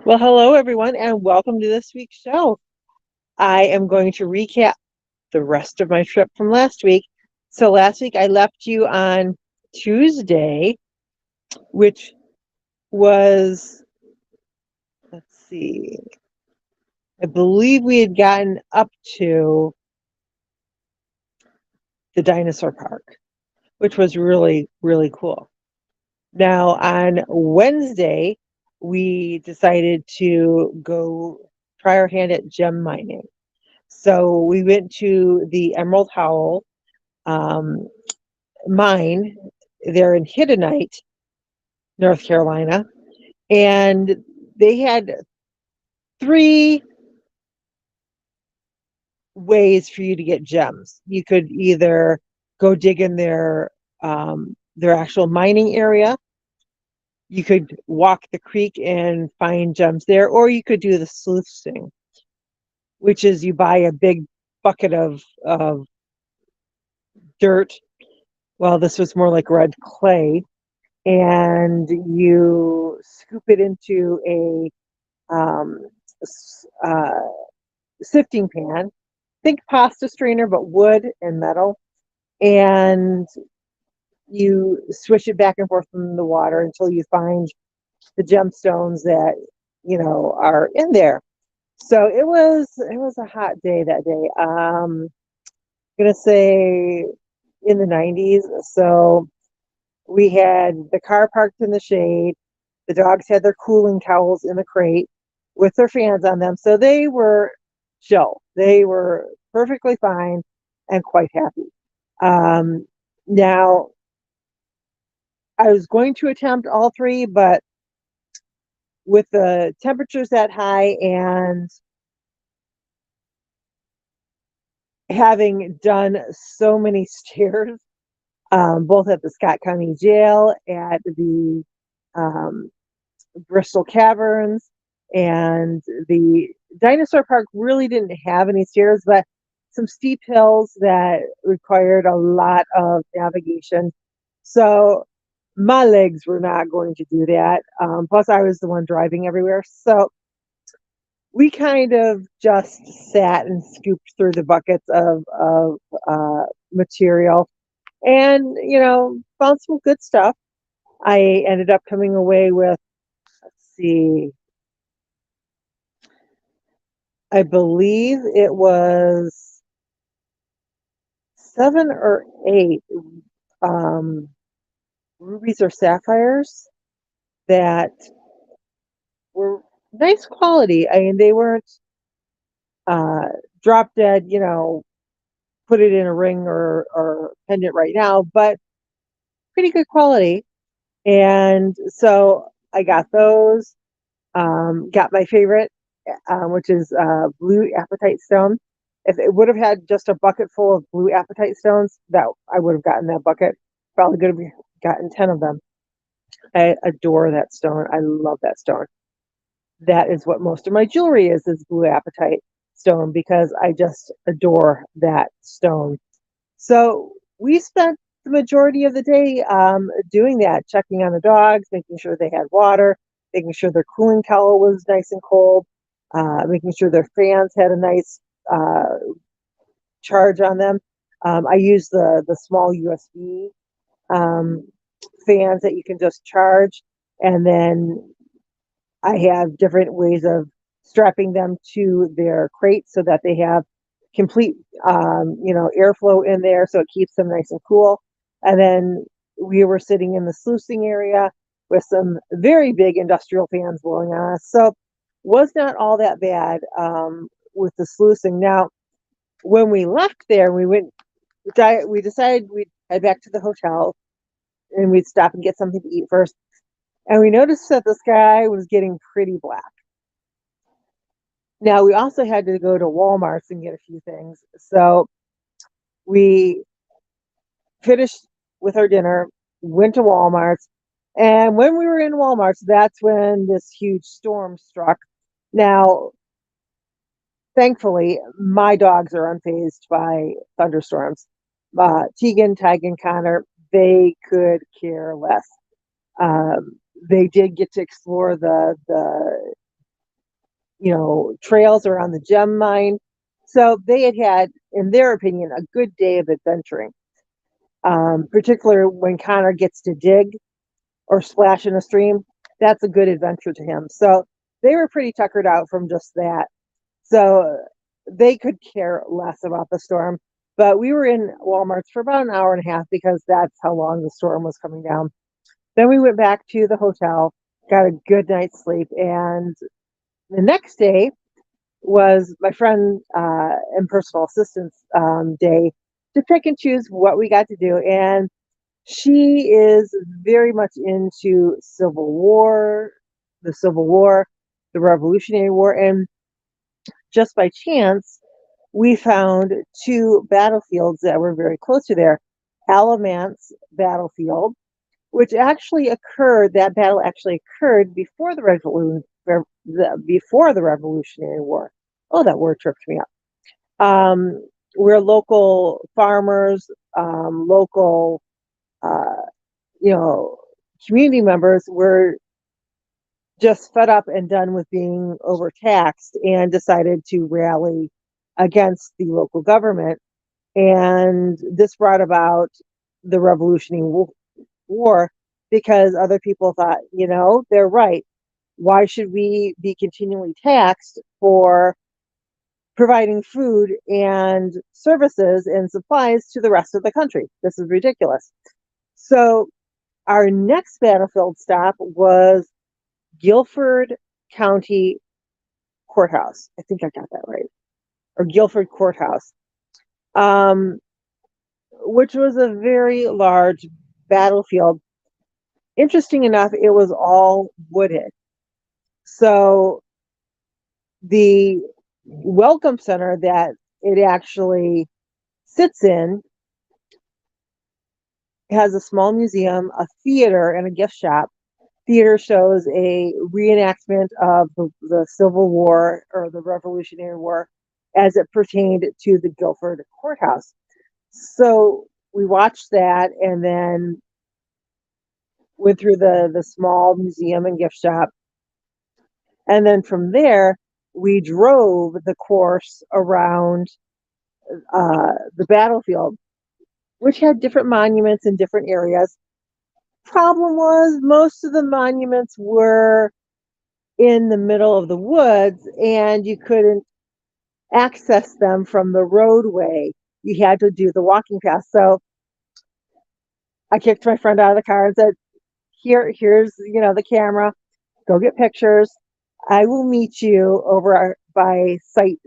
Well, hello everyone, and welcome to this week's show. I am going to recap the rest of my trip from last week. So last week I left you on Tuesday, which was, let's see, I believe we had gotten up to the dinosaur park, which was really, really cool. Now on Wednesday, we decided to go try our hand at gem mining. So we went to the Emerald Howl um, mine there in Hiddenite, North Carolina, and they had three ways for you to get gems. You could either go dig in their actual mining area. You could walk the creek and find gems there, or you could do the sluicing, which is you buy a big bucket of dirt. Well, this was more like red clay, and you scoop it into a um, uh, sifting pan. Think pasta strainer, but wood and metal. And you swish it back and forth in the water until you find the gemstones that are in there. So it was a hot day that day. I'm gonna say in the 90s. So we had the car parked in the shade. The dogs had their cooling towels in the crate with their fans on them. So they were chill. They were perfectly fine and quite happy. Now, I was going to attempt all three, but with the temperatures that high and having done so many stairs, both at the Scott County Jail, at the um, Bristol Caverns, and the dinosaur park really didn't have any stairs, but some steep hills that required a lot of navigation. So my legs were not going to do that. Plus, I was the one driving everywhere. So we kind of just sat and scooped through the buckets of material and, found some good stuff. I ended up coming away with, let's see, I believe it was 7 or 8 um, rubies or sapphires that were nice quality. I mean, they weren't uh, drop dead, put it in a ring or pendant right now, but pretty good quality. And so I got those. Got my favorite, which is blue apatite stone. If it would have had just a bucket full of blue apatite stones, that I would have gotten that bucket. Probably could have gotten 10 of them. I adore that stone. I love that stone. That is what most of my jewelry is blue apatite stone because I just adore that stone. So we spent the majority of the day doing that, checking on the dogs, making sure they had water, making sure their cooling towel was nice and cold, making sure their fans had a nice charge on them. I use the small USB um, fans that you can just charge, and then I have different ways of strapping them to their crates so that they have complete, airflow in there, so it keeps them nice and cool. And then we were sitting in the sluicing area with some very big industrial fans blowing on us, so was not all that bad with the sluicing. Now, when we left there, we decided we'd head back to the hotel and we'd stop and get something to eat first. And we noticed that the sky was getting pretty black. Now, we also had to go to Walmart's and get a few things. So we finished with our dinner, went to Walmart's. And when we were in Walmart's, that's when this huge storm struck. Now, thankfully, my dogs are unfazed by thunderstorms. Tegan, Tig, and Connor, they could care less. They did get to explore the trails around the gem mine. So they had, in their opinion, a good day of adventuring. Particularly when Connor gets to dig or splash in a stream, that's a good adventure to him. So they were pretty tuckered out from just that. So they could care less about the storm. But we were in Walmart's for about an hour and a half because that's how long the storm was coming down. Then we went back to the hotel, got a good night's sleep, and the next day was my friend and personal assistant's day to pick and choose what we got to do. And she is very much into the Civil War, the Revolutionary War, and just by chance, we found two battlefields that were very close to there. Alamance Battlefield, which that battle actually occurred before before the Revolutionary War. Oh, that word tripped me up. Where local farmers, local, uh, you know, community members were just fed up and done with being overtaxed and decided to rally against the local government. And this brought about the Revolutionary War because other people thought, they're right. Why should we be continually taxed for providing food and services and supplies to the rest of the country? This is ridiculous. So our next battlefield stop was Guilford County Courthouse. I think I got that right. Or Guilford Courthouse, which was a very large battlefield. Interesting enough, it was all wooded. So the welcome center that it actually sits in has a small museum, a theater, and a gift shop. Theater shows a reenactment of the Civil War or the Revolutionary War as it pertained to the Guilford Courthouse. So we watched that and then went through the small museum and gift shop. And then from there, we drove the course around the battlefield, which had different monuments in different areas. Problem was, most of the monuments were in the middle of the woods and you couldn't access them from the roadway. You had to do the walking path. So I kicked my friend out of the car and said, here's the camera, go get pictures. I will meet you over by site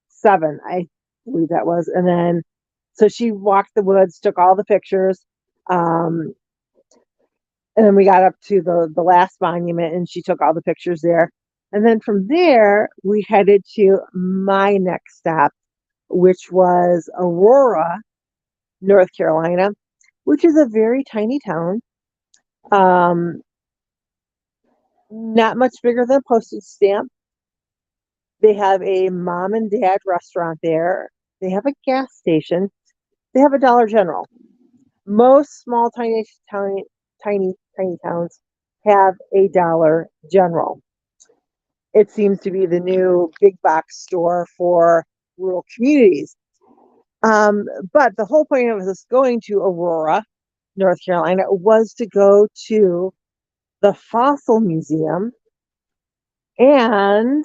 7, I believe that was. And then so she walked the woods, took all the pictures, and then we got up to the last monument and she took all the pictures there. And then from there we headed to my next stop, which was Aurora, North Carolina, which is a very tiny town. Not much bigger than a postage stamp. They have a mom and dad restaurant there. They have a gas station. They have a Dollar General. Most small, tiny towns have a Dollar General. It seems to be the new big box store for rural communities. But the whole point of us going to Aurora, North Carolina, was to go to the Fossil Museum and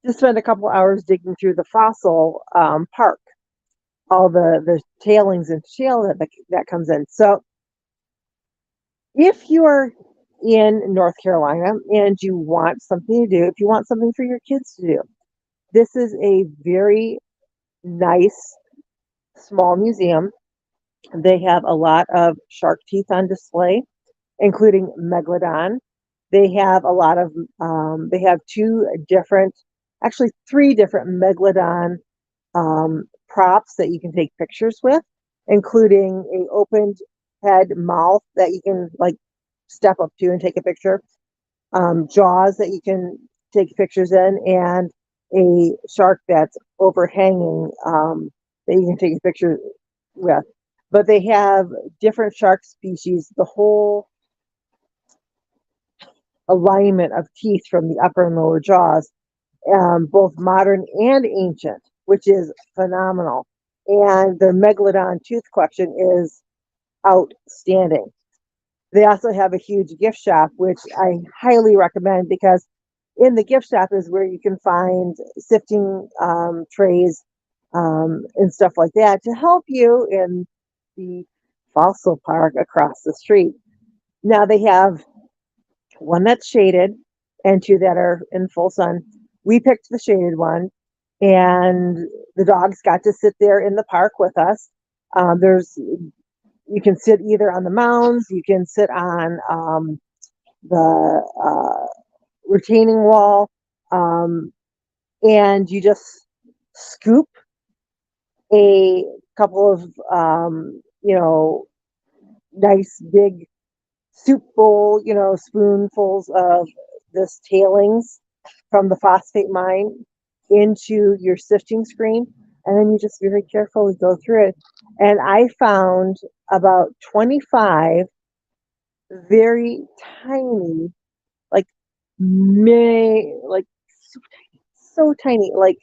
to spend a couple hours digging through the fossil park, all the tailings and shale that comes in. So if you are in North Carolina and you want something to do, if you want something for your kids to do, this is a very nice small museum. They have a lot of shark teeth on display, including megalodon. They have they have actually 3 different megalodon props that you can take pictures with, including a opened head mouth that you can step up to and take a picture, jaws that you can take pictures in, and a shark that's overhanging that you can take a picture with. But they have different shark species, the whole alignment of teeth from the upper and lower jaws both modern and ancient, which is phenomenal. And their Megalodon tooth collection is outstanding. They also have a huge gift shop, which I highly recommend, because in the gift shop is where you can find sifting trays and stuff like that to help you in the fossil park across the street. Now they have one that's shaded and two that are in full sun. We picked the shaded one, and the dogs got to sit there in the park with us. There's You can sit either on the mounds, you can sit on the retaining wall, and you just scoop a couple of nice big soup bowl, spoonfuls of this tailings from the phosphate mine into your sifting screen, and then you just very carefully go through it. And I found about 25 very tiny, like like so tiny, like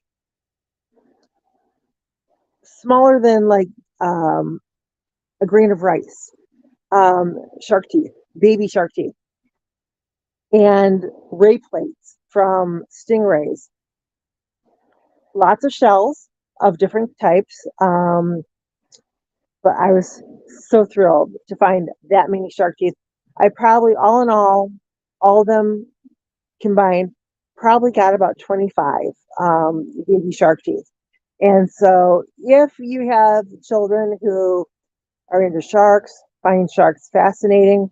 smaller than like a grain of rice, shark teeth, baby shark teeth, and ray plates from stingrays. Lots of shells of different types. But I was so thrilled to find that many shark teeth. I probably, all in all of them combined, probably got about 25 baby shark teeth. And so if you have children who are into sharks, find sharks fascinating,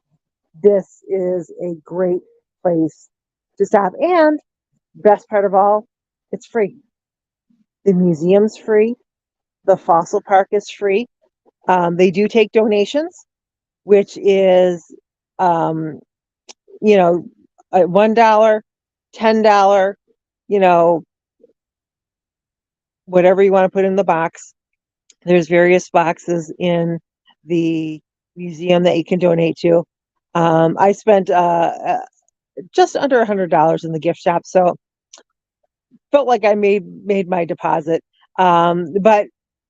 this is a great place to stop. And best part of all, it's free. The museum's free. The fossil park is free. They do take donations, which is, $1, $10, whatever you want to put in the box. There's various boxes in the museum that you can donate to. I spent just under $100 in the gift shop, so felt like I made my deposit. But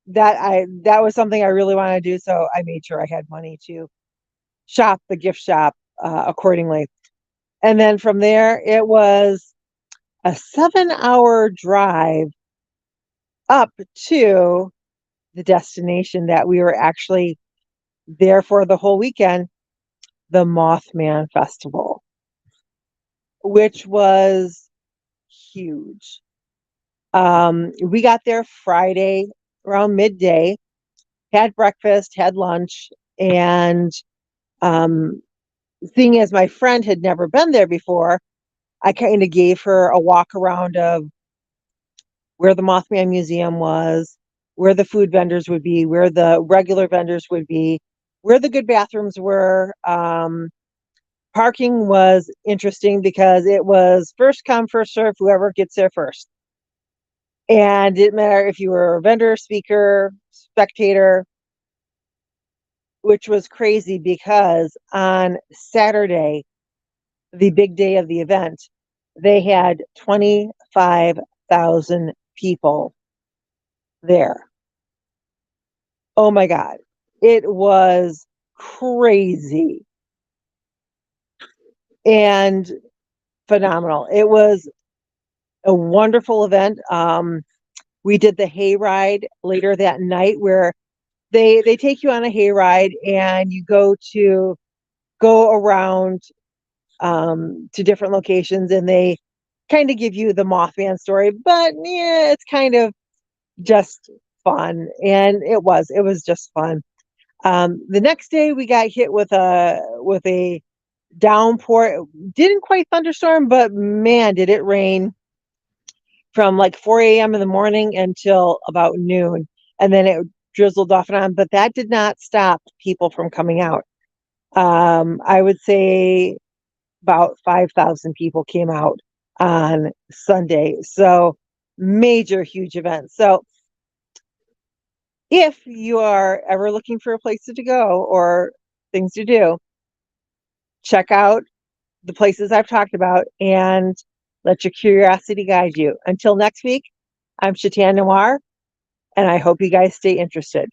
that was something I really wanted to do, so I made sure I had money to shop the gift shop accordingly. And then from there, it was a 7-hour drive up to the destination that we were actually there for the whole weekend, the Mothman Festival, which was huge. We got there Friday around midday, had breakfast, had lunch, and seeing as my friend had never been there before, I kind of gave her a walk around of where the Mothman Museum was, where the food vendors would be, where the regular vendors would be, where the good bathrooms were. Parking was interesting because it was first come, first serve, whoever gets there first. And it didn't matter if you were a vendor, speaker, spectator, which was crazy because on Saturday, the big day of the event, they had 25,000 people there. Oh my God. It was crazy and phenomenal. It was a wonderful event. We did the hayride later that night, where they take you on a hayride and you go around to different locations, and they kind of give you the Mothman story, but yeah, it's kind of just fun. And it was just fun. The next day we got hit with a downpour. It didn't quite thunderstorm, but man, did it rain from like 4 a.m. in the morning until about noon. And then it drizzled off and on, but that did not stop people from coming out. I would say about 5,000 people came out on Sunday. So major, huge event. So if you are ever looking for a place to go or things to do, check out the places I've talked about. And Let your curiosity guide you. Until next week, I'm SHETAN NOIR, and I hope you guys stay interested.